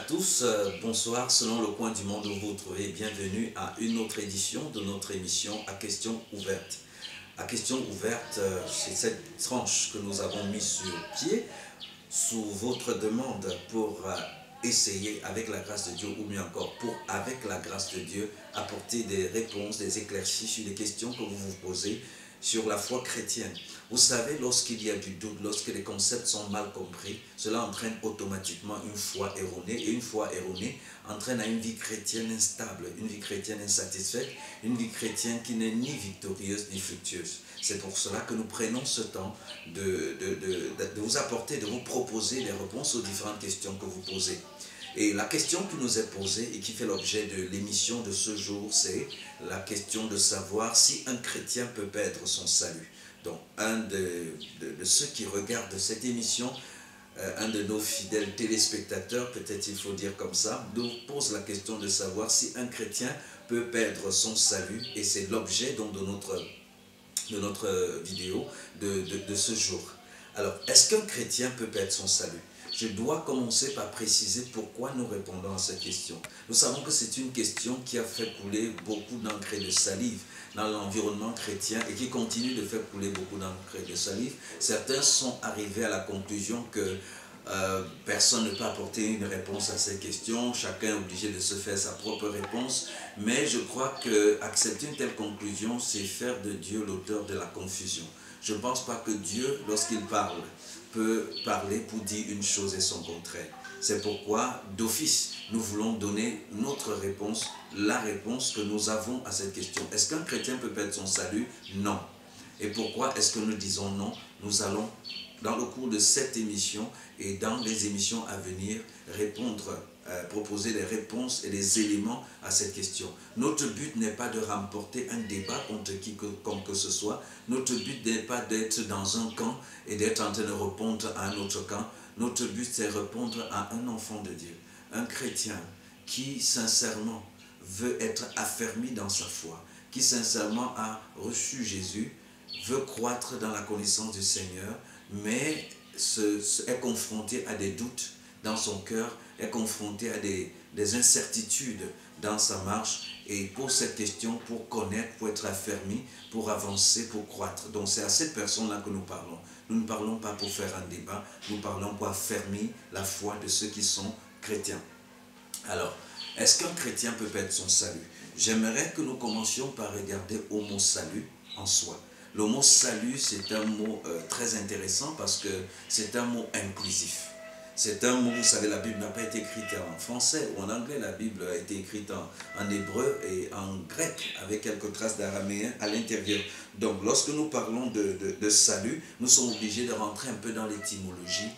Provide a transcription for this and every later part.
tous, bonsoir selon le coin du monde où vous vous trouvez. Bienvenue à une autre édition de notre émission à questions ouvertes. À questions ouvertes, c'est cette tranche que nous avons mise sur pied sous votre demande pour essayer avec la grâce de Dieu ou mieux encore pour avec la grâce de Dieu apporter des réponses, des éclaircies sur les questions que vous vous posez sur la foi chrétienne. Vous savez, lorsqu'il y a du doute, lorsque les concepts sont mal compris, cela entraîne automatiquement une foi erronée. Et une foi erronée entraîne à une vie chrétienne instable, une vie chrétienne insatisfaite, une vie chrétienne qui n'est ni victorieuse ni fructueuse. C'est pour cela que nous prenons ce temps de vous apporter, de vous proposer des réponses aux différentes questions que vous posez. Et la question qui nous est posée et qui fait l'objet de l'émission de ce jour, c'est la question de savoir si un chrétien peut perdre son salut. Donc, un de ceux qui regardent cette émission, un de nos fidèles téléspectateurs, peut-être il faut dire comme ça, nous pose la question de savoir si un chrétien peut perdre son salut. Et c'est l'objet donc de notre vidéo de ce jour. Alors, est-ce qu'un chrétien peut perdre son salut? Je dois commencer par préciser pourquoi nous répondons à cette question. Nous savons que c'est une question qui a fait couler beaucoup d'encre et de salive dans l'environnement chrétien et qui continue de faire couler beaucoup d'encre et de salive. Certains sont arrivés à la conclusion que personne ne peut apporter une réponse à cette question, chacun est obligé de se faire sa propre réponse, mais je crois qu'accepter une telle conclusion, c'est faire de Dieu l'auteur de la confusion. Je ne pense pas que Dieu, lorsqu'il parle, peut parler pour dire une chose et son contraire. C'est pourquoi, d'office, nous voulons donner notre réponse, la réponse que nous avons à cette question. Est-ce qu'un chrétien peut perdre son salut? Non. Et pourquoi est-ce que nous disons non? Nous allons, dans le cours de cette émission et dans les émissions à venir, proposer des réponses et des éléments à cette question. Notre but n'est pas de remporter un débat contre quiconque que ce soit. Notre but n'est pas d'être dans un camp et d'être en train de répondre à un autre camp. Notre but, c'est de répondre à un enfant de Dieu, un chrétien qui sincèrement veut être affermi dans sa foi, qui sincèrement a reçu Jésus, veut croître dans la connaissance du Seigneur, mais est confronté à des doutes dans son cœur, est confronté à des incertitudes dans sa marche et pose cette question pour connaître, pour être affermi, pour avancer, pour croître. Donc c'est à cette personne-là que nous parlons. Nous ne parlons pas pour faire un débat, nous parlons pour affermir la foi de ceux qui sont chrétiens. Alors, est-ce qu'un chrétien peut perdre son salut? J'aimerais que nous commencions par regarder au mot salut en soi. Le mot salut, c'est un mot très intéressant parce que c'est un mot inclusif. C'est un mot, vous savez, la Bible n'a pas été écrite en français ou en anglais, la Bible a été écrite en hébreu et en grec avec quelques traces d'araméen à l'intérieur. Donc, lorsque nous parlons de salut, nous sommes obligés de rentrer un peu dans l'étymologie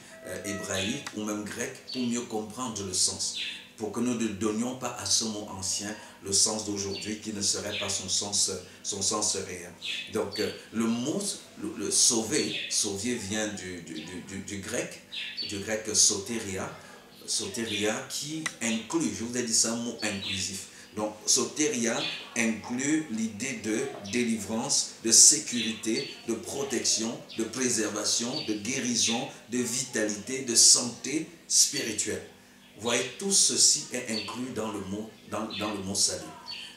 hébraïque ou même grecque pour mieux comprendre le sens. Pour que nous ne donnions pas à ce mot ancien le sens d'aujourd'hui qui ne serait pas son sens réel. Donc le mot le sauver vient du grec soteria qui inclut, je vous ai dit ça, un mot inclusif. Donc soteria inclut l'idée de délivrance, de sécurité, de protection, de préservation, de guérison, de vitalité, de santé spirituelle. Vous voyez, tout ceci est inclus dans le mot salut.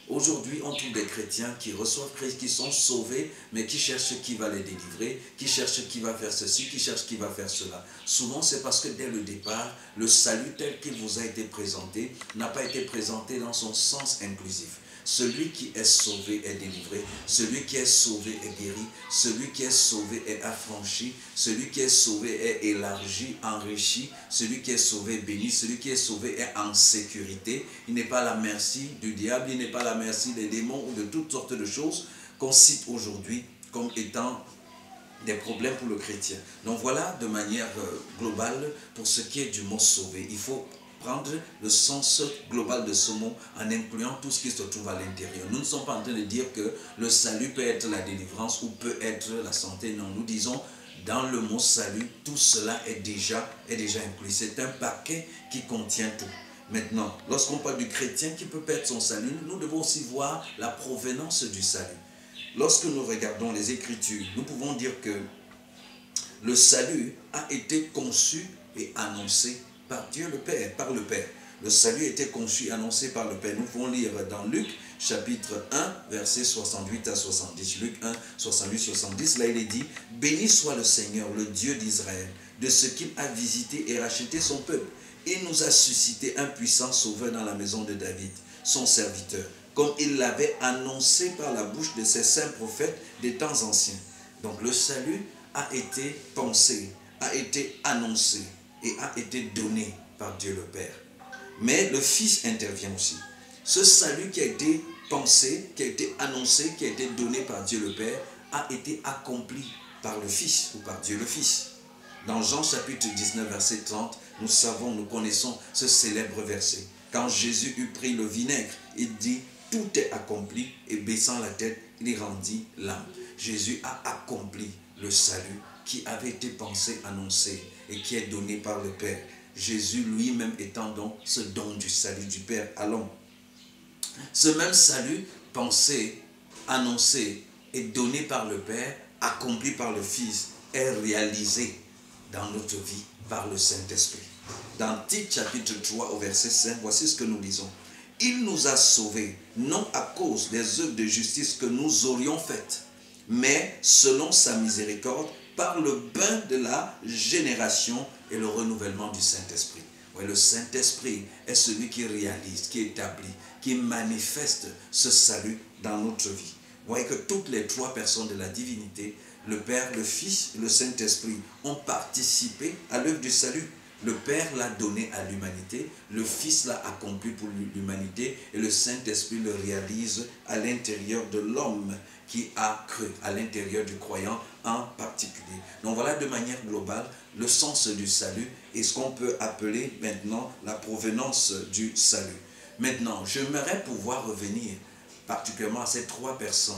Aujourd'hui, on trouve des chrétiens qui reçoivent Christ, qui sont sauvés, mais qui cherchent qui va les délivrer, qui cherchent qui va faire ceci, qui cherchent qui va faire cela. Souvent, c'est parce que dès le départ, le salut tel qu'il vous a été présenté n'a pas été présenté dans son sens inclusif. Celui qui est sauvé est délivré, celui qui est sauvé est guéri, celui qui est sauvé est affranchi, celui qui est sauvé est élargi, enrichi, celui qui est sauvé est béni, celui qui est sauvé est en sécurité. Il n'est pas à la merci du diable, il n'est pas à la merci des démons ou de toutes sortes de choses qu'on cite aujourd'hui comme étant des problèmes pour le chrétien. Donc voilà de manière globale pour ce qui est du mot sauvé. Il faut prendre le sens global de ce mot en incluant tout ce qui se trouve à l'intérieur. Nous ne sommes pas en train de dire que le salut peut être la délivrance ou peut être la santé. Non, nous disons dans le mot salut, tout cela est déjà inclus. C'est un paquet qui contient tout. Maintenant, lorsqu'on parle du chrétien qui peut perdre son salut, nous devons aussi voir la provenance du salut. Lorsque nous regardons les Écritures, nous pouvons dire que le salut a été conçu et annoncé par Dieu le Père, par le Père. Le salut était conçu et annoncé par le Père. Nous pouvons lire dans Luc, chapitre 1, versets 68 à 70. Luc 1, 68-70, là il est dit, « Béni soit le Seigneur, le Dieu d'Israël, de ce qu'il a visité et racheté son peuple. Il nous a suscité un puissant sauveur dans la maison de David, son serviteur, comme il l'avait annoncé par la bouche de ses saints prophètes des temps anciens. » Donc le salut a été pensé, a été annoncé et a été donné par Dieu le Père. Mais le Fils intervient aussi. Ce salut qui a été pensé, qui a été annoncé, qui a été donné par Dieu le Père, a été accompli par le Fils ou par Dieu le Fils. Dans Jean chapitre 19, verset 30, nous savons, nous connaissons ce célèbre verset. Quand Jésus eut pris le vinaigre, il dit, tout est accompli, et baissant la tête, il y rendit l'âme. Jésus a accompli le salut qui avait été pensé, annoncé et qui est donné par le Père. Jésus lui-même étant donc ce don du salut du Père à l'homme. Ce même salut pensé, annoncé et donné par le Père, accompli par le Fils, est réalisé dans notre vie par le Saint-Esprit. Dans Tite chapitre 3 au verset 5, voici ce que nous lisons. Il nous a sauvés, non à cause des œuvres de justice que nous aurions faites, mais selon sa miséricorde, par le bain de la génération et le renouvellement du Saint-Esprit. Oui, le Saint-Esprit est celui qui réalise, qui établit, qui manifeste ce salut dans notre vie. Vous voyez que toutes les trois personnes de la divinité, le Père, le Fils et le Saint-Esprit, ont participé à l'œuvre du salut. Le Père l'a donné à l'humanité, le Fils l'a accompli pour l'humanité et le Saint-Esprit le réalise à l'intérieur de l'homme qui a cru, à l'intérieur du croyant en particulier. Donc voilà de manière globale le sens du salut et ce qu'on peut appeler maintenant la provenance du salut. Maintenant, j'aimerais pouvoir revenir particulièrement à ces trois personnes.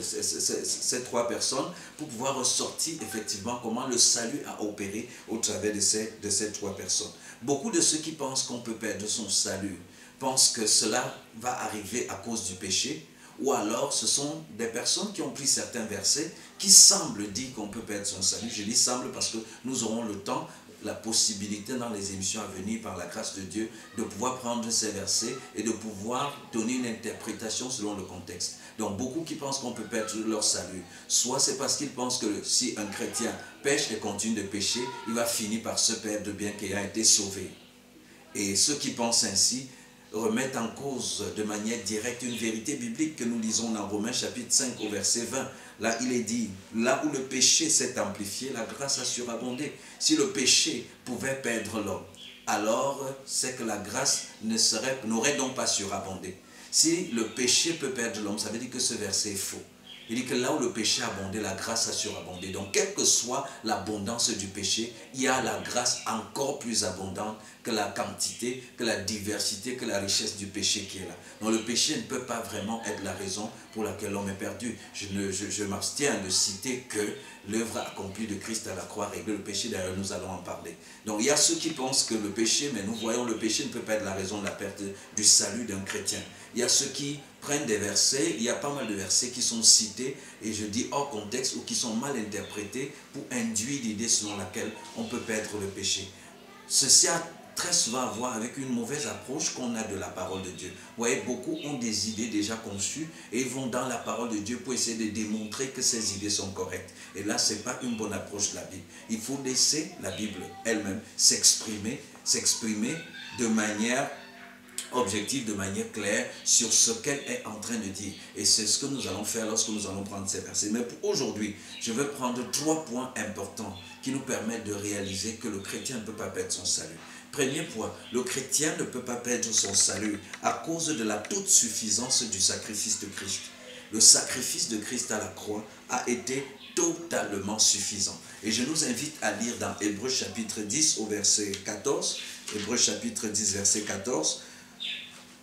Ces trois personnes pour pouvoir ressortir effectivement comment le salut a opéré au travers de ces trois personnes. Beaucoup de ceux qui pensent qu'on peut perdre son salut pensent que cela va arriver à cause du péché, ou alors ce sont des personnes qui ont pris certains versets qui semblent dire qu'on peut perdre son salut. Je dis semble parce que nous aurons le temps, la possibilité dans les émissions à venir par la grâce de Dieu de pouvoir prendre ces versets et de pouvoir donner une interprétation selon le contexte. Donc beaucoup qui pensent qu'on peut perdre leur salut, soit c'est parce qu'ils pensent que si un chrétien pêche et continue de pécher, il va finir par se perdre bien qu'il a été sauvé. Et ceux qui pensent ainsi remettent en cause de manière directe une vérité biblique que nous lisons dans Romains chapitre 5 au verset 20. Là, il est dit, là où le péché s'est amplifié, la grâce a surabondé. Si le péché pouvait perdre l'homme, alors c'est que la grâce n'aurait donc pas surabondé. Si le péché peut perdre l'homme, ça veut dire que ce verset est faux. Il dit que là où le péché a abondé, la grâce a surabondé. Donc, quelle que soit l'abondance du péché, il y a la grâce encore plus abondante que la quantité, que la diversité, que la richesse du péché qui est là. Donc, le péché ne peut pas vraiment être la raison pour laquelle l'homme est perdu. Je m'abstiens de citer que l'œuvre accomplie de Christ à la croix règle le péché. D'ailleurs, nous allons en parler. Donc, il y a ceux qui pensent que le péché, mais nous voyons le péché ne peut pas être la raison de la perte du salut d'un chrétien. Il y a ceux qui prennent des versets, il y a pas mal de versets qui sont cités, et je dis hors contexte, ou qui sont mal interprétés pour induire l'idée selon laquelle on peut perdre le péché. Ceci a très souvent à voir avec une mauvaise approche qu'on a de la parole de Dieu. Vous voyez, beaucoup ont des idées déjà conçues et ils vont dans la parole de Dieu pour essayer de démontrer que ces idées sont correctes. Et là, ce n'est pas une bonne approche de la Bible. Il faut laisser la Bible elle-même s'exprimer de manière objectif, de manière claire sur ce qu'elle est en train de dire. Et c'est ce que nous allons faire lorsque nous allons prendre ces versets. Mais pour aujourd'hui, je vais prendre 3 points importants qui nous permettent de réaliser que le chrétien ne peut pas perdre son salut. Premier point, le chrétien ne peut pas perdre son salut à cause de la toute suffisance du sacrifice de Christ. Le sacrifice de Christ à la croix a été totalement suffisant. Et je nous invite à lire dans Hébreux chapitre 10 au verset 14. Hébreux chapitre 10 verset 14.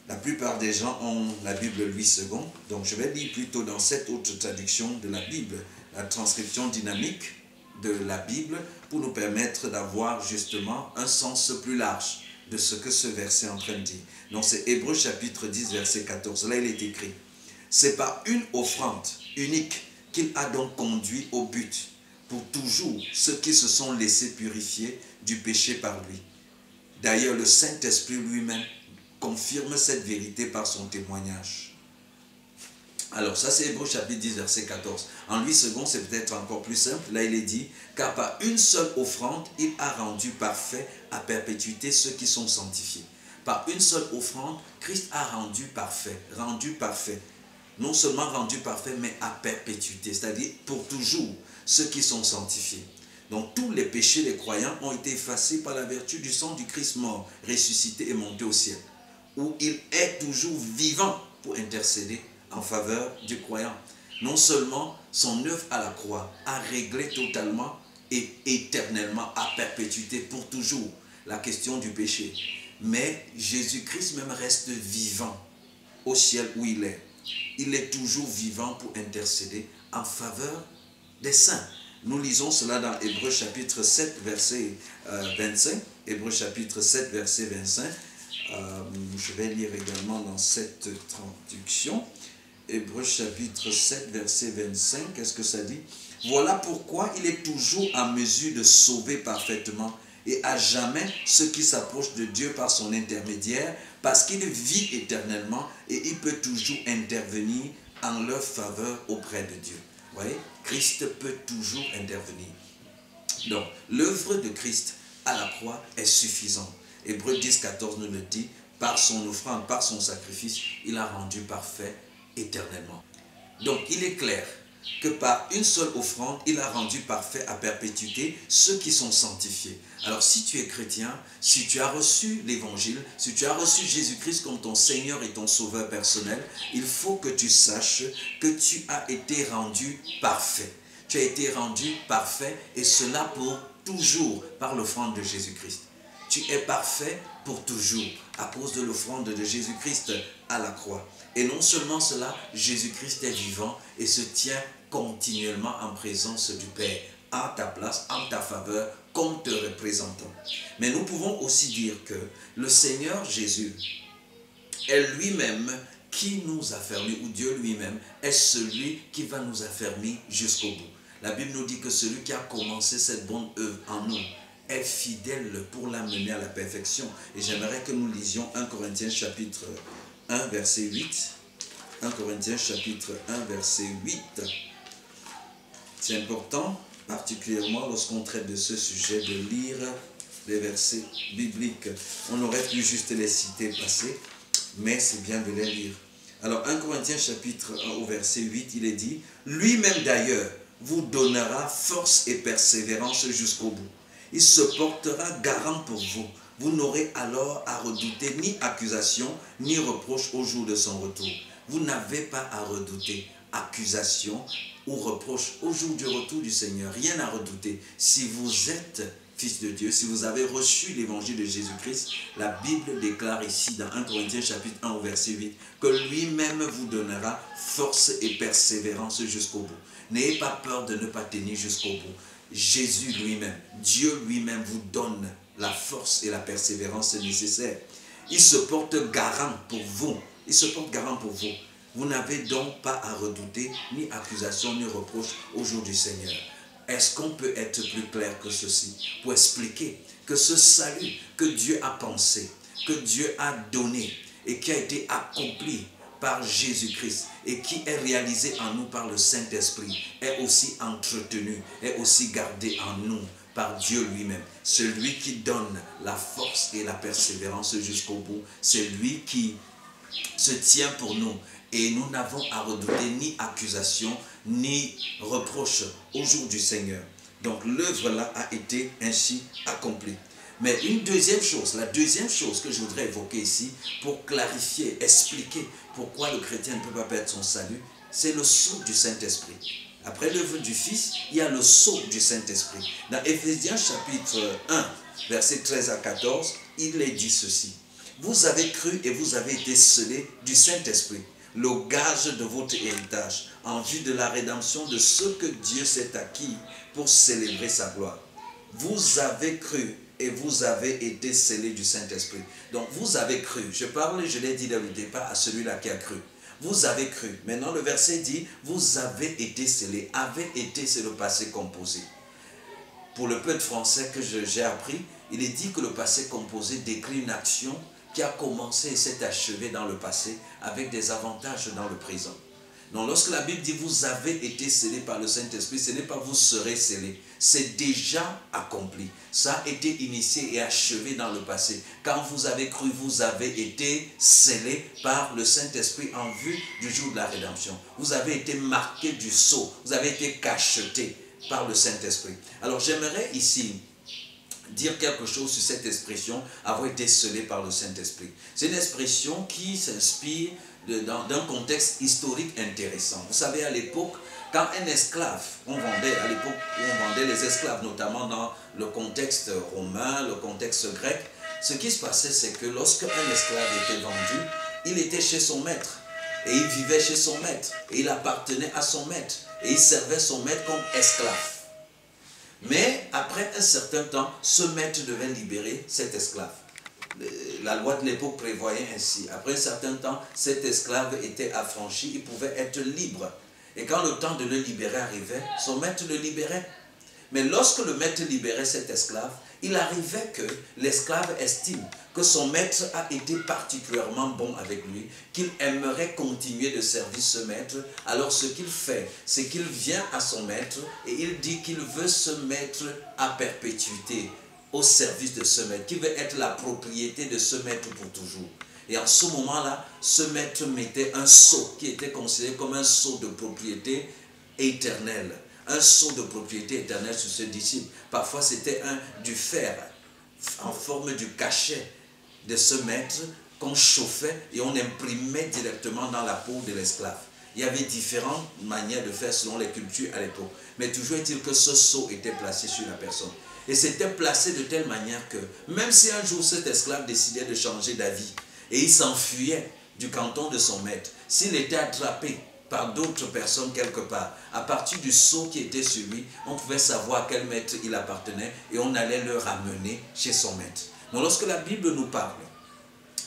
La plupart des gens ont la Bible Louis II, donc je vais lire plutôt dans cette autre traduction de la Bible, la transcription dynamique de la Bible, pour nous permettre d'avoir justement un sens plus large de ce que ce verset est en train de dire. Donc c'est Hébreux chapitre 10, verset 14. Là, il est écrit, « C'est par une offrande unique qu'il a donc conduit au but, pour toujours ceux qui se sont laissés purifier du péché par lui. » D'ailleurs, le Saint-Esprit lui-même confirme cette vérité par son témoignage. Alors ça c'est Hébreux chapitre 10 verset 14. En 8 secondes c'est peut-être encore plus simple. Là il est dit, car par une seule offrande il a rendu parfait à perpétuité ceux qui sont sanctifiés. Par une seule offrande, Christ a rendu parfait. Non seulement rendu parfait, mais à perpétuité, c'est-à-dire pour toujours ceux qui sont sanctifiés. Donc tous les péchés des croyants ont été effacés par la vertu du sang du Christ mort, ressuscité et monté au ciel, où il est toujours vivant pour intercéder en faveur du croyant. Non seulement son œuvre à la croix a réglé totalement et éternellement, à perpétuité, pour toujours, la question du péché, mais Jésus-Christ même reste vivant au ciel où il est. Il est toujours vivant pour intercéder en faveur des saints. Nous lisons cela dans Hébreux chapitre 7, verset 25. Hébreux chapitre 7, verset 25. Je vais lire également dans cette traduction. Hébreux chapitre 7, verset 25. Qu'est-ce que ça dit? Voilà pourquoi il est toujours en mesure de sauver parfaitement et à jamais ceux qui s'approchent de Dieu par son intermédiaire, parce qu'il vit éternellement et il peut toujours intervenir en leur faveur auprès de Dieu. Vous voyez, Christ peut toujours intervenir. Donc, l'œuvre de Christ à la croix est suffisante. Hébreux 10, 14 nous le dit, par son offrande, par son sacrifice, il a rendu parfait éternellement. Donc, il est clair que par une seule offrande, il a rendu parfait à perpétuité ceux qui sont sanctifiés. Alors si tu es chrétien, si tu as reçu l'évangile, si tu as reçu Jésus-Christ comme ton Seigneur et ton Sauveur personnel, il faut que tu saches que tu as été rendu parfait. Tu as été rendu parfait et cela pour toujours par l'offrande de Jésus-Christ. Tu es parfait pour toujours à cause de l'offrande de Jésus-Christ à la croix. Et non seulement cela, Jésus-Christ est vivant et se tient continuellement en présence du Père, à ta place, en ta faveur, comme te représentant. Mais nous pouvons aussi dire que le Seigneur Jésus est lui-même qui nous affermit, ou Dieu lui-même est celui qui va nous affermir jusqu'au bout. La Bible nous dit que celui qui a commencé cette bonne œuvre en nous est fidèle pour l'amener à la perfection. Et j'aimerais que nous lisions 1 Corinthiens chapitre 1 verset 8. 1 Corinthiens chapitre 1 verset 8. C'est important, particulièrement lorsqu'on traite de ce sujet, de lire les versets bibliques. On aurait pu juste les citer passés, mais c'est bien de les lire. Alors 1 Corinthiens chapitre 1 au verset 8, il est dit, « Lui-même d'ailleurs vous donnera force et persévérance jusqu'au bout. Il se portera garant pour vous. Vous n'aurez alors à redouter ni accusation, ni reproche au jour de son retour. » Vous n'avez pas à redouter accusation ou reproche au jour du retour du Seigneur. Rien à redouter. Si vous êtes fils de Dieu, si vous avez reçu l'évangile de Jésus-Christ, la Bible déclare ici dans 1 Corinthiens chapitre 1 au verset 8 que lui-même vous donnera force et persévérance jusqu'au bout. N'ayez pas peur de ne pas tenir jusqu'au bout. Jésus lui-même, Dieu lui-même vous donne la force et la persévérance nécessaires. Il se porte garant pour vous. Il se porte garant pour vous. Vous n'avez donc pas à redouter ni accusation ni reproche au jour du Seigneur. Est-ce qu'on peut être plus clair que ceci pour expliquer que ce salut que Dieu a pensé, que Dieu a donné et qui a été accompli par Jésus-Christ et qui est réalisé en nous par le Saint-Esprit est aussi entretenu, est aussi gardé en nous par Dieu lui-même. Celui qui donne la force et la persévérance jusqu'au bout, c'est lui qui se tient pour nous. Et nous n'avons à redouter ni accusation, ni reproche au jour du Seigneur. Donc l'œuvre là a été ainsi accomplie. Mais une deuxième chose, la deuxième chose que je voudrais évoquer ici, pour clarifier, expliquer pourquoi le chrétien ne peut pas perdre son salut, c'est le sceau du Saint-Esprit. Après l'œuvre du Fils, il y a le sceau du Saint-Esprit. Dans Éphésiens chapitre 1, versets 13 à 14, il est dit ceci. Vous avez cru et vous avez été scellés du Saint-Esprit, le gage de votre héritage, en vue de la rédemption de ce que Dieu s'est acquis pour célébrer sa gloire. Vous avez cru et vous avez été scellés du Saint-Esprit. Donc vous avez cru. Je parle, je l'ai dit dès le départ, à celui-là qui a cru. Vous avez cru. Maintenant le verset dit, vous avez été scellés. Avez été, c'est le passé composé. pour le peu de français que j'ai appris, il est dit que le passé composé décrit une action qui a commencé et s'est achevée dans le passé avec des avantages dans le présent. Donc lorsque la Bible dit vous avez été scellés par le Saint-Esprit, ce n'est pas vous serez scellés, c'est déjà accompli. Ça a été initié et achevé dans le passé. Quand vous avez cru, vous avez été scellés par le Saint-Esprit en vue du jour de la rédemption. Vous avez été marqués du sceau, vous avez été cachetés par le Saint-Esprit. Alors j'aimerais ici dire quelque chose sur cette expression, avoir été scellé par le Saint-Esprit. C'est une expression qui s'inspire d'un contexte historique intéressant. Vous savez, à l'époque, quand un esclave, on vendait, à l'époque où on vendait les esclaves, notamment dans le contexte romain, le contexte grec, ce qui se passait, c'est que lorsqu'un esclave était vendu, il était chez son maître, et il vivait chez son maître, et il appartenait à son maître, et il servait son maître comme esclave. Mais après un certain temps, ce maître devait libérer cet esclave. La loi de l'époque prévoyait ainsi. Après un certain temps, cet esclave était affranchi, il pouvait être libre. Et quand le temps de le libérer arrivait, son maître le libérait. Mais lorsque le maître libérait cet esclave, il arrivait que l'esclave estime que son maître a été particulièrement bon avec lui, qu'il aimerait continuer de servir ce maître. Alors ce qu'il fait, c'est qu'il vient à son maître et il dit qu'il veut se mettre à perpétuité au service de ce maître, qui veut être la propriété de ce maître pour toujours. Et en ce moment-là, ce maître mettait un sceau qui était considéré comme un sceau de propriété éternelle. Un sceau de propriété éternelle sur ce disciple. Parfois, c'était du fer en forme du cachet de ce maître qu'on chauffait et on imprimait directement dans la peau de l'esclave. Il y avait différentes manières de faire selon les cultures à l'époque. Mais toujours est-il que ce sceau était placé sur la personne. Et c'était placé de telle manière que même si un jour cet esclave décidait de changer d'avis et il s'enfuyait du canton de son maître, s'il était attrapé par d'autres personnes quelque part, à partir du sceau qui était sur lui, on pouvait savoir à quel maître il appartenait et on allait le ramener chez son maître. Donc lorsque la Bible nous parle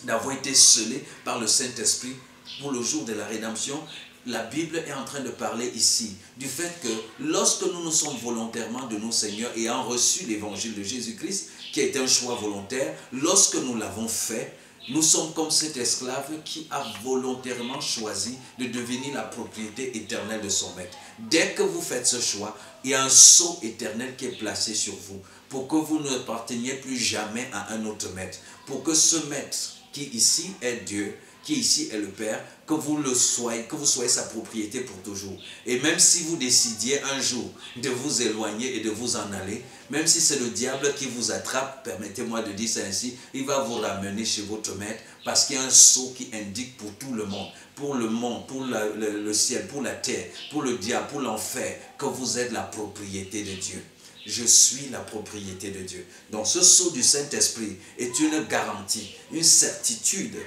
d'avoir été scellé par le Saint-Esprit pour le jour de la rédemption, la Bible est en train de parler ici du fait que lorsque nous nous sommes volontairement de nos seigneurs ayant reçu l'évangile de Jésus-Christ, qui est un choix volontaire, lorsque nous l'avons fait, nous sommes comme cet esclave qui a volontairement choisi de devenir la propriété éternelle de son maître. Dès que vous faites ce choix, il y a un sceau éternel qui est placé sur vous pour que vous n'apparteniez plus jamais à un autre maître. Pour que ce maître qui ici est Dieu, qui ici est le Père, que vous soyez sa propriété pour toujours. Et même si vous décidiez un jour de vous éloigner et de vous en aller, même si c'est le diable qui vous attrape, permettez-moi de dire ça ainsi, il va vous ramener chez votre maître parce qu'il y a un sceau qui indique pour tout le monde, pour le ciel, pour la terre, pour le diable, pour l'enfer, que vous êtes la propriété de Dieu. Je suis la propriété de Dieu. Donc ce sceau du Saint-Esprit est une garantie, une certitude,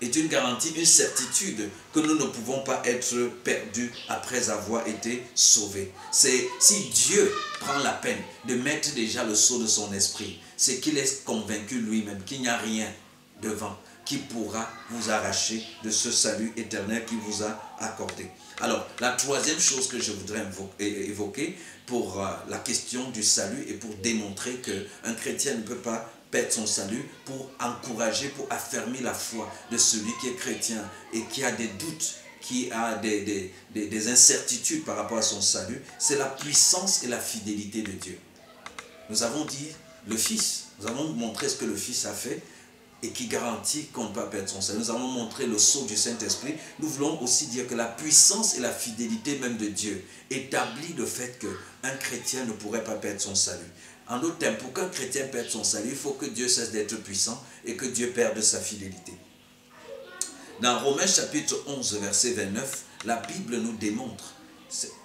une certitude que nous ne pouvons pas être perdus après avoir été sauvés. C'est si Dieu prend la peine de mettre déjà le sceau de son esprit, c'est qu'il est convaincu lui-même qu'il n'y a rien devant qui pourra vous arracher de ce salut éternel qu'il vous a accordé. Alors, la troisième chose que je voudrais évoquer pour la question du salut et pour démontrer qu'un chrétien ne peut pas perdre son salut, pour encourager, pour affermir la foi de celui qui est chrétien et qui a des doutes, qui a des incertitudes par rapport à son salut, c'est la puissance et la fidélité de Dieu. Nous avons dit le Fils, nous avons montré ce que le Fils a fait et qui garantit qu'on ne peut pas perdre son salut. Nous avons montré le sceau du Saint-Esprit. Nous voulons aussi dire que la puissance et la fidélité même de Dieu établit le fait qu'un chrétien ne pourrait pas perdre son salut. En d'autres termes, pour qu'un chrétien perde son salut, il faut que Dieu cesse d'être puissant et que Dieu perde sa fidélité. Dans Romains chapitre 11, verset 29, la Bible nous démontre,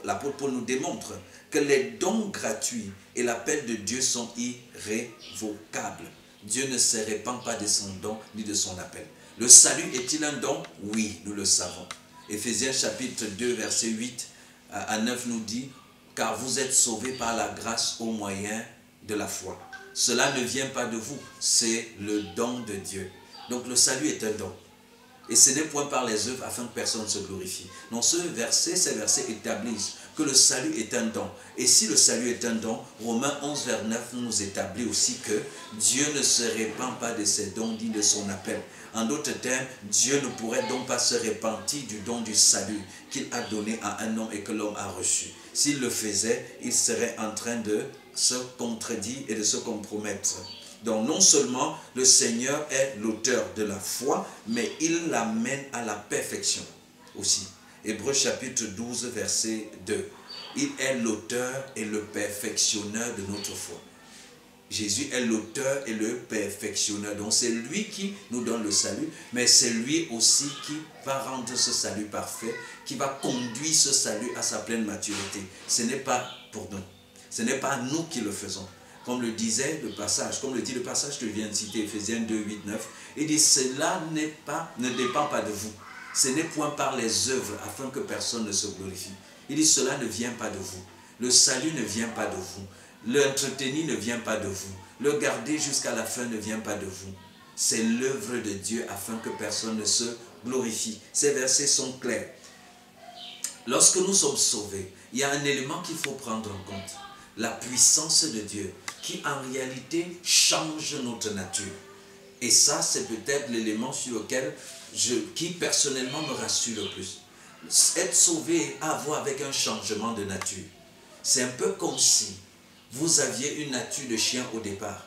l'apôtre Paul nous démontre que les dons gratuits et l'appel de Dieu sont irrévocables. Dieu ne se répand pas de son don ni de son appel. Le salut est-il un don? Oui, nous le savons. Éphésiens chapitre 2, verset 8 à 9 nous dit « Car vous êtes sauvés par la grâce au moyen de la foi. Cela ne vient pas de vous, c'est le don de Dieu. » Donc le salut est un don. Et ce n'est point par les œuvres afin que personne ne se glorifie. Donc ces versets établissent que le salut est un don. Et si le salut est un don, Romains 11, vers 9 nous établit aussi que Dieu ne se répand pas de ses dons ni de son appel. En d'autres termes, Dieu ne pourrait donc pas se repentir du don du salut qu'il a donné à un homme et que l'homme a reçu. S'il le faisait, il serait en train de se contredire et de se compromettre. Donc non seulement le Seigneur est l'auteur de la foi, mais il l'amène à la perfection aussi. Hébreux chapitre 12, verset 2. Il est l'auteur et le perfectionneur de notre foi. Jésus est l'auteur et le perfectionneur. Donc c'est lui qui nous donne le salut, mais c'est lui aussi qui va rendre ce salut parfait, qui va conduire ce salut à sa pleine maturité. Ce n'est pas pour nous. Ce n'est pas nous qui le faisons. Comme le disait le passage, comme le dit le passage que je viens de citer, Ephésiens 2, 8, 9, il dit, cela ne dépend pas de vous. Ce n'est point par les œuvres afin que personne ne se glorifie. Il dit, cela ne vient pas de vous. Le salut ne vient pas de vous. L'entretenir ne vient pas de vous. Le garder jusqu'à la fin ne vient pas de vous. C'est l'œuvre de Dieu afin que personne ne se glorifie. Ces versets sont clairs. Lorsque nous sommes sauvés, il y a un élément qu'il faut prendre en compte. La puissance de Dieu qui en réalité change notre nature. Et ça, c'est peut-être l'élément sur lequel qui personnellement me rassure le plus. Être sauvé a à voir avec un changement de nature. C'est un peu comme si vous aviez une nature de chien au départ.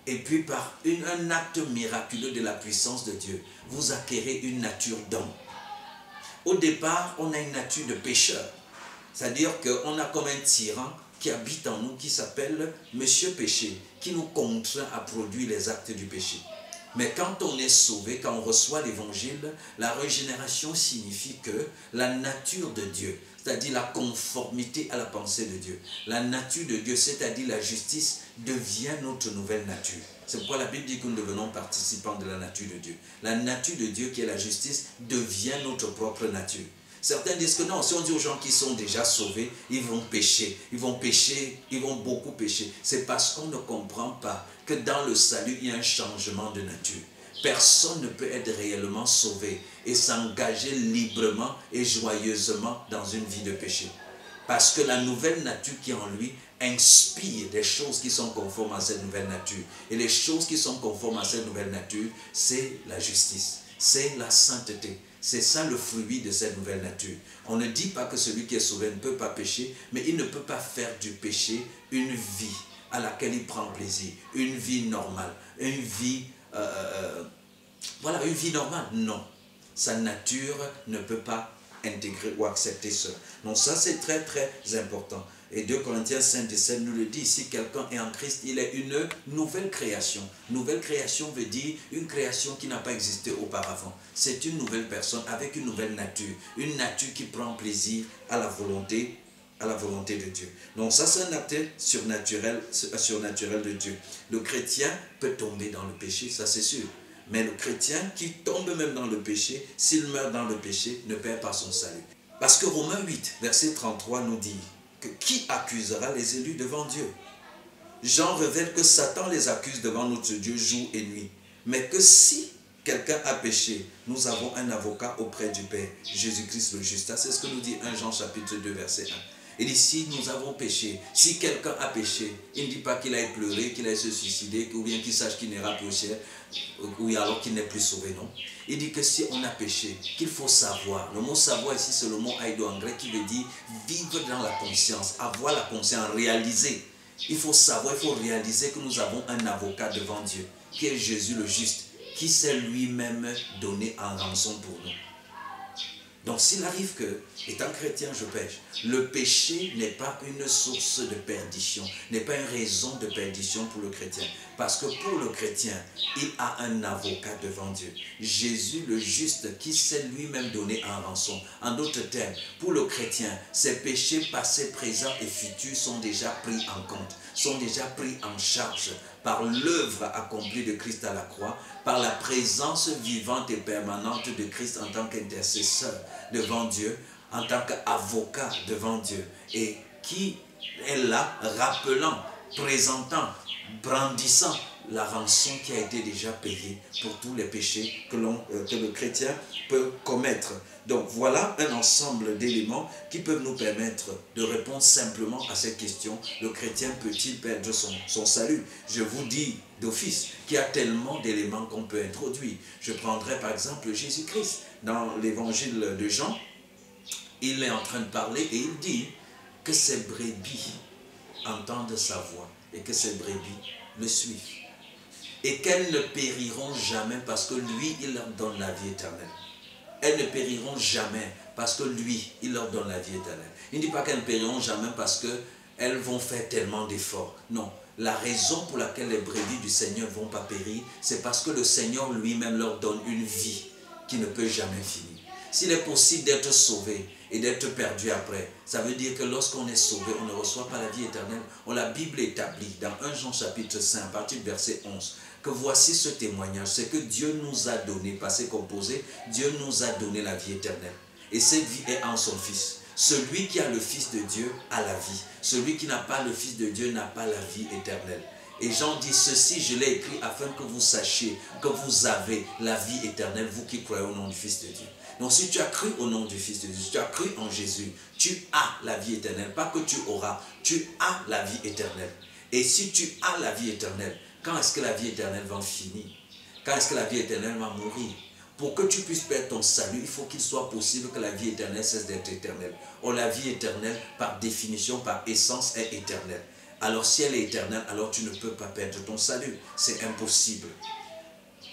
Et puis par un acte miraculeux de la puissance de Dieu, vous acquérez une nature d'homme. Au départ, on a une nature de pécheur. C'est-à-dire qu'on a comme un tyran qui habite en nous, qui s'appelle Monsieur Péché, qui nous contraint à produire les actes du péché. Mais quand on est sauvé, quand on reçoit l'évangile, la régénération signifie que la nature de Dieu, c'est-à-dire la conformité à la pensée de Dieu, la nature de Dieu, c'est-à-dire la justice, devient notre nouvelle nature. C'est pourquoi la Bible dit que nous devenons participants de la nature de Dieu. La nature de Dieu qui est la justice devient notre propre nature. Certains disent que non, si on dit aux gens qui sont déjà sauvés, ils vont pécher, ils vont beaucoup pécher. C'est parce qu'on ne comprend pas que dans le salut, il y a un changement de nature. Personne ne peut être réellement sauvé et s'engager librement et joyeusement dans une vie de péché. Parce que la nouvelle nature qui est en lui inspire des choses qui sont conformes à cette nouvelle nature. Et les choses qui sont conformes à cette nouvelle nature, c'est la justice, c'est la sainteté. C'est ça le fruit de cette nouvelle nature. On ne dit pas que celui qui est sauvé ne peut pas pécher, mais il ne peut pas faire du péché une vie à laquelle il prend plaisir, une vie normale, une vie, une vie normale. Non, sa nature ne peut pas intégrer ou accepter cela. Donc ça c'est très très important. Et 2 Corinthiens 5:17 nous le dit, si quelqu'un est en Christ, il est une nouvelle création. Nouvelle création veut dire une création qui n'a pas existé auparavant. C'est une nouvelle personne avec une nouvelle nature. Une nature qui prend plaisir à la volonté de Dieu. Donc ça c'est un acte surnaturel de Dieu. Le chrétien peut tomber dans le péché, ça c'est sûr. Mais le chrétien qui tombe même dans le péché, s'il meurt dans le péché, ne perd pas son salut. Parce que Romains 8, verset 33 nous dit que qui accusera les élus devant Dieu? Jean révèle que Satan les accuse devant notre Dieu jour et nuit. Mais que si quelqu'un a péché, nous avons un avocat auprès du Père, Jésus-Christ le juste. C'est ce que nous dit 1 Jean chapitre 2, verset 1. Il dit, si nous avons péché, si quelqu'un a péché, il ne dit pas qu'il aille pleurer, qu'il aille se suicider, ou bien qu'il sache qu'il n'ira plus au ciel, ou alors qu'il n'est plus sauvé, non. Il dit que si on a péché, qu'il faut savoir. Le mot savoir ici, c'est le mot aido en grec qui veut dire vivre dans la conscience, avoir la conscience, réaliser. Il faut savoir, il faut réaliser que nous avons un avocat devant Dieu, qui est Jésus le juste, qui s'est lui-même donné en rançon pour nous. Donc s'il arrive que, étant chrétien, je pêche, le péché n'est pas une source de perdition, n'est pas une raison de perdition pour le chrétien. Parce que pour le chrétien, il a un avocat devant Dieu. Jésus le juste qui s'est lui-même donné en rançon. En d'autres termes, pour le chrétien, ses péchés passés, présents et futurs sont déjà pris en compte, sont déjà pris en charge par l'œuvre accomplie de Christ à la croix, par la présence vivante et permanente de Christ en tant qu'intercesseur devant Dieu, en tant qu'avocat devant Dieu, et qui est là rappelant, présentant, brandissant la rançon qui a été déjà payée pour tous les péchés que le chrétien peut commettre. Donc voilà un ensemble d'éléments qui peuvent nous permettre de répondre simplement à cette question. Le chrétien peut-il perdre son salut? Je vous dis d'office qu'il y a tellement d'éléments qu'on peut introduire. Je prendrai par exemple Jésus-Christ. Dans l'évangile de Jean, il est en train de parler et il dit que ses brebis entendent sa voix et que ses brebis le suivent. Et qu'elles ne périront jamais parce que lui, il leur donne la vie éternelle. Elles ne périront jamais parce que lui, il leur donne la vie éternelle. Il ne dit pas qu'elles ne périront jamais parce qu'elles vont faire tellement d'efforts. Non, la raison pour laquelle les brebis du Seigneur ne vont pas périr, c'est parce que le Seigneur lui-même leur donne une vie qui ne peut jamais finir. S'il est possible d'être sauvé et d'être perdu après, ça veut dire que lorsqu'on est sauvé, on ne reçoit pas la vie éternelle. La Bible établit dans 1 Jean chapitre 5, à partir du verset 11, que voici ce témoignage, c'est que Dieu nous a donné, passé composé, Dieu nous a donné la vie éternelle. Et cette vie est en son Fils. Celui qui a le Fils de Dieu a la vie. Celui qui n'a pas le Fils de Dieu n'a pas la vie éternelle. Et Jean dit, ceci je l'ai écrit afin que vous sachiez que vous avez la vie éternelle, vous qui croyez au nom du Fils de Dieu. Donc si tu as cru au nom du Fils de Dieu, si tu as cru en Jésus, tu as la vie éternelle. Pas que tu auras, tu as la vie éternelle. Et si tu as la vie éternelle, quand est-ce que la vie éternelle va finir? Quand est-ce que la vie éternelle va mourir? Pour que tu puisses perdre ton salut, il faut qu'il soit possible que la vie éternelle cesse d'être éternelle. Or la vie éternelle, par définition, par essence, est éternelle. Alors si elle est éternelle, alors tu ne peux pas perdre ton salut. C'est impossible.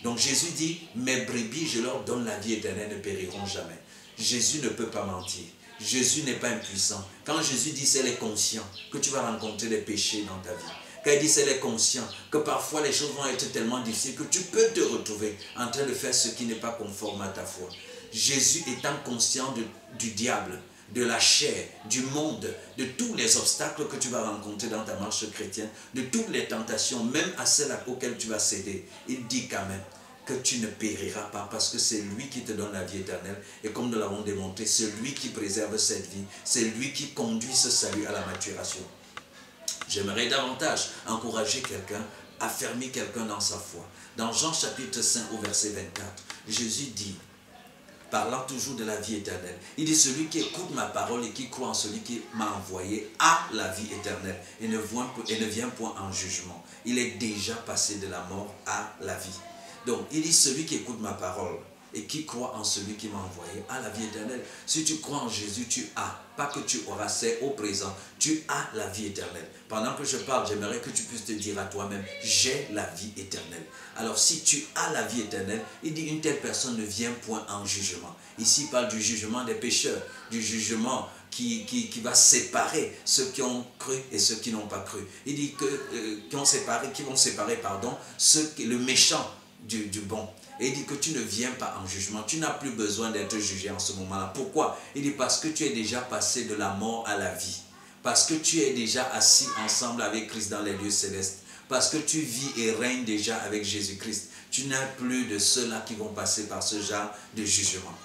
Donc Jésus dit, mes brebis, je leur donne la vie éternelle, ne périront jamais. Jésus ne peut pas mentir. Jésus n'est pas impuissant. Quand Jésus dit, c'est les conscients que tu vas rencontrer des péchés dans ta vie. Quand il dit, c'est les conscients que parfois les choses vont être tellement difficiles que tu peux te retrouver en train de faire ce qui n'est pas conforme à ta foi. Jésus étant conscient du diable, de la chair, du monde, de tous les obstacles que tu vas rencontrer dans ta marche chrétienne, de toutes les tentations, même à celles auxquelles tu vas céder, il dit quand même que tu ne périras pas parce que c'est lui qui te donne la vie éternelle. Et comme nous l'avons démontré, c'est lui qui préserve cette vie, c'est lui qui conduit ce salut à la maturation. J'aimerais davantage encourager quelqu'un, affermir quelqu'un dans sa foi. Dans Jean chapitre 5 au verset 24, Jésus dit, parlant toujours de la vie éternelle, il dit, celui qui écoute ma parole et qui croit en celui qui m'a envoyé a la vie éternelle et ne vient point en jugement. Il est déjà passé de la mort à la vie. Donc, il dit, celui qui écoute ma parole et qui croit en celui qui m'a envoyé a la vie éternelle. Si tu crois en Jésus, tu as. Pas que tu auras, c'est au présent. Tu as la vie éternelle. Pendant que je parle, j'aimerais que tu puisses te dire à toi-même, j'ai la vie éternelle. Alors si tu as la vie éternelle, il dit une telle personne ne vient point en jugement. Ici, il parle du jugement des pécheurs, du jugement qui va séparer ceux qui ont cru et ceux qui n'ont pas cru. Il dit que qui vont séparer le méchant du bon. Et il dit que tu ne viens pas en jugement. Tu n'as plus besoin d'être jugé en ce moment-là. Pourquoi? Il dit parce que tu es déjà passé de la mort à la vie. Parce que tu es déjà assis ensemble avec Christ dans les lieux célestes. Parce que tu vis et règnes déjà avec Jésus-Christ. Tu n'as plus de ceux-là qui vont passer par ce genre de jugement.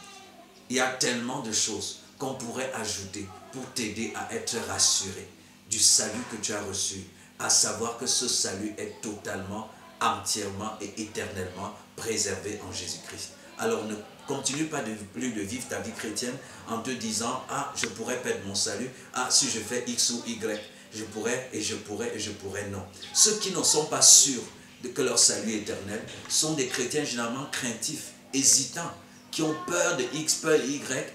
Il y a tellement de choses qu'on pourrait ajouter pour t'aider à être rassuré du salut que tu as reçu. À savoir que ce salut est totalement, entièrement et éternellement préservé en Jésus-Christ. Alors ne continue pas plus de vivre ta vie chrétienne en te disant, ah, je pourrais perdre mon salut, ah, si je fais X ou Y, je pourrais et je pourrais et je pourrais. Non. Ceux qui ne sont pas sûrs que leur salut est éternel sont des chrétiens généralement craintifs, hésitants, qui ont peur de X, peur de Y.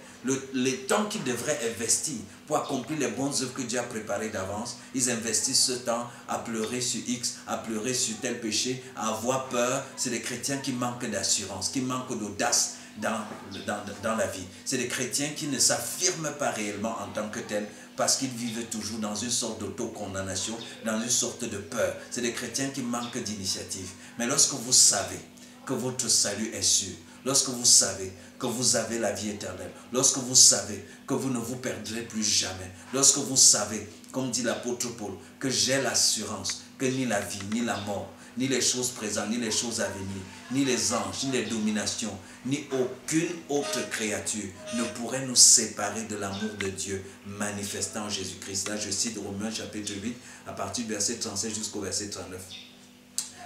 Les temps qu'ils devraient investir pour accomplir les bonnes œuvres que Dieu a préparées d'avance, ils investissent ce temps à pleurer sur X, à pleurer sur tel péché, à avoir peur. C'est des chrétiens qui manquent d'assurance, qui manquent d'audace dans la vie. C'est des chrétiens qui ne s'affirment pas réellement en tant que tels parce qu'ils vivent toujours dans une sorte d'autocondamnation, dans une sorte de peur. C'est des chrétiens qui manquent d'initiative. Mais lorsque vous savez que votre salut est sûr, lorsque vous savez que vous avez la vie éternelle, lorsque vous savez que vous ne vous perdrez plus jamais, lorsque vous savez, comme dit l'apôtre Paul, que j'ai l'assurance que ni la vie, ni la mort, ni les choses présentes, ni les choses à venir, ni les anges, ni les dominations, ni aucune autre créature ne pourrait nous séparer de l'amour de Dieu manifestant en Jésus-Christ. Là, je cite Romains chapitre 8, à partir du verset 37 jusqu'au verset 39.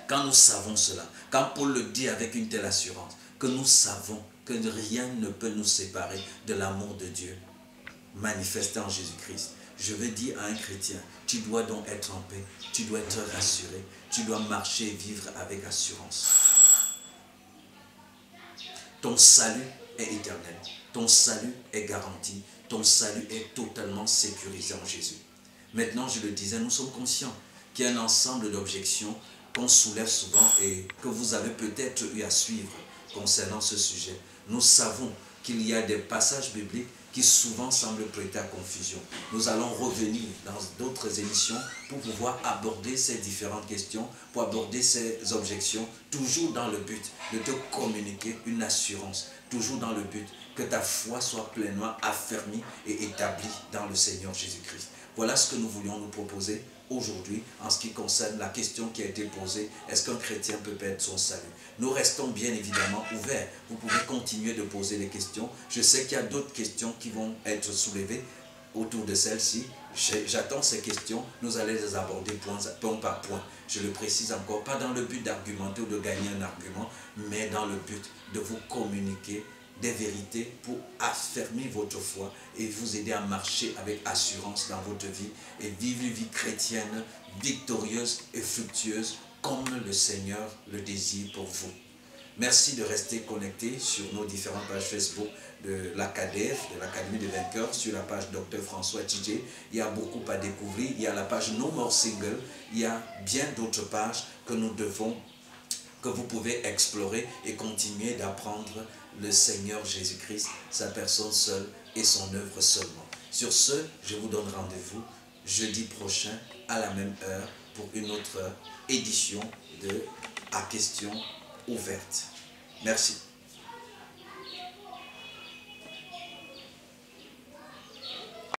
Quand nous savons cela, quand Paul le dit avec une telle assurance, que nous savons que rien ne peut nous séparer de l'amour de Dieu manifesté en Jésus-Christ. Je veux dire à un chrétien, tu dois donc être en paix, tu dois être rassuré, tu dois marcher et vivre avec assurance. Ton salut est éternel, ton salut est garanti, ton salut est totalement sécurisé en Jésus. Maintenant, je le disais, nous sommes conscients qu'il y a un ensemble d'objections qu'on soulève souvent et que vous avez peut-être eu à suivre concernant ce sujet. Nous savons qu'il y a des passages bibliques qui souvent semblent prêter à confusion. Nous allons revenir dans d'autres émissions pour pouvoir aborder ces différentes questions, pour aborder ces objections, toujours dans le but de te communiquer une assurance, toujours dans le but que ta foi soit pleinement affermie et établie dans le Seigneur Jésus-Christ. Voilà ce que nous voulions nous proposer aujourd'hui en ce qui concerne la question qui a été posée, est-ce qu'un chrétien peut perdre son salut? Nous restons bien évidemment ouverts. Vous pouvez continuer de poser des questions. Je sais qu'il y a d'autres questions qui vont être soulevées autour de celle-ci. J'attends ces questions. Nous allons les aborder point par point. Je le précise encore, pas dans le but d'argumenter ou de gagner un argument, mais dans le but de vous communiquer des vérités pour affermir votre foi et vous aider à marcher avec assurance dans votre vie et vivre une vie chrétienne victorieuse et fructueuse comme le Seigneur le désire pour vous. Merci de rester connecté sur nos différentes pages Facebook de l'ACADEF, de l'Académie des Vainqueurs, sur la page Dr François Tidjé. Il y a beaucoup à découvrir. Il y a la page No More Single. Il y a bien d'autres pages que vous pouvez explorer et continuer d'apprendre le Seigneur Jésus-Christ, sa personne seule et son œuvre seulement. Sur ce, je vous donne rendez-vous jeudi prochain à la même heure pour une autre édition de À Questions Ouvertes. Merci.